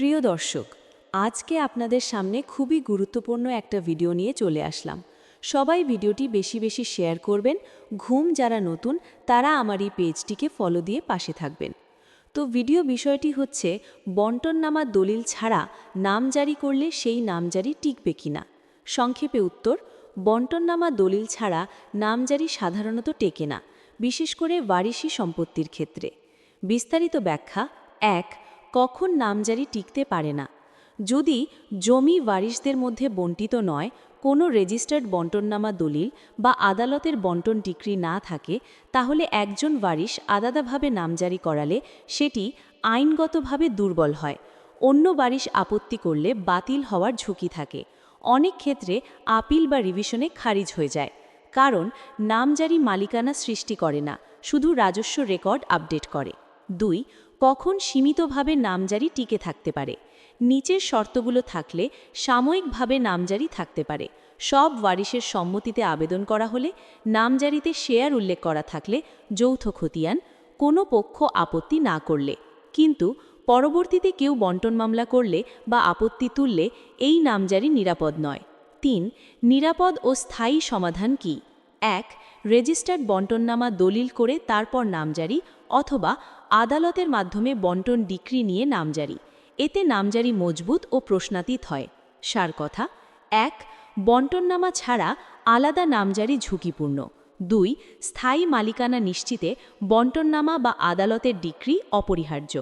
প্রিয় দর্শক, আজকে আপনাদের সামনে খুবই গুরুত্বপূর্ণ একটা ভিডিও নিয়ে চলে আসলাম। সবাই ভিডিওটি বেশি বেশি শেয়ার করবেন। ঘুম যারা নতুন তারা আমার এই পেজটিকে ফলো দিয়ে পাশে থাকবেন। তো ভিডিও বিষয়টি হচ্ছে বন্টননামা দলিল ছাড়া নামজারি করলে সেই নামজারি টিকবে কিনা। সংক্ষেপে উত্তর, বন্টননামা দলিল ছাড়া নামজারি সাধারণত টেকে না, বিশেষ করে ওয়ারিশি সম্পত্তির ক্ষেত্রে। বিস্তারিত ব্যাখ্যা। ১. কখন নামজারি টিকতে পারে না? যদি জমি ওয়ারিশদের মধ্যে বণ্টিত নয়, কোনো রেজিস্টার্ড বন্টননামা দলিল বা আদালতের বন্টন ডিক্রি না থাকে, তাহলে একজন ওয়ারিশ আলাদাভাবে নামজারি করালে সেটি আইনগতভাবে দুর্বল হয়। অন্য ওয়ারিশ আপত্তি করলে বাতিল হওয়ার ঝুঁকি থাকে। অনেক ক্ষেত্রে আপিল বা রিভিশনে খারিজ হয়ে যায়। কারণ নামজারি মালিকানা সৃষ্টি করে না, শুধু রাজস্ব রেকর্ড আপডেট করে। ২. কখন সীমিতভাবে নামজারি টিকে থাকতে পারে? নিচের শর্তগুলো থাকলে সাময়িকভাবে নামজারি থাকতে পারে। সব ওয়ারিশের সম্মতিতে আবেদন করা হলে, নামজারিতে শেয়ার উল্লেখ করা থাকলে, যৌথ খতিয়ান, কোনো পক্ষ আপত্তি না করলে। কিন্তু পরবর্তীতে কেউ বন্টন মামলা করলে বা আপত্তি তুললে এই নামজারি নিরাপদ নয়। ৩. নিরাপদ ও স্থায়ী সমাধান কি? ১. রেজিস্টার্ড বন্টননামা দলিল করে তারপর নামজারি, অথবা আদালতের মাধ্যমে বন্টন ডিক্রি নিয়ে নামজারি। এতে নামজারি মজবুত ও প্রশ্নাতীত হয়। সার কথা। ১. বন্টননামা ছাড়া আলাদা নামজারি ঝুঁকিপূর্ণ। ২. স্থায়ী মালিকানা নিশ্চিতে বন্টননামা বা আদালতের ডিক্রি অপরিহার্য।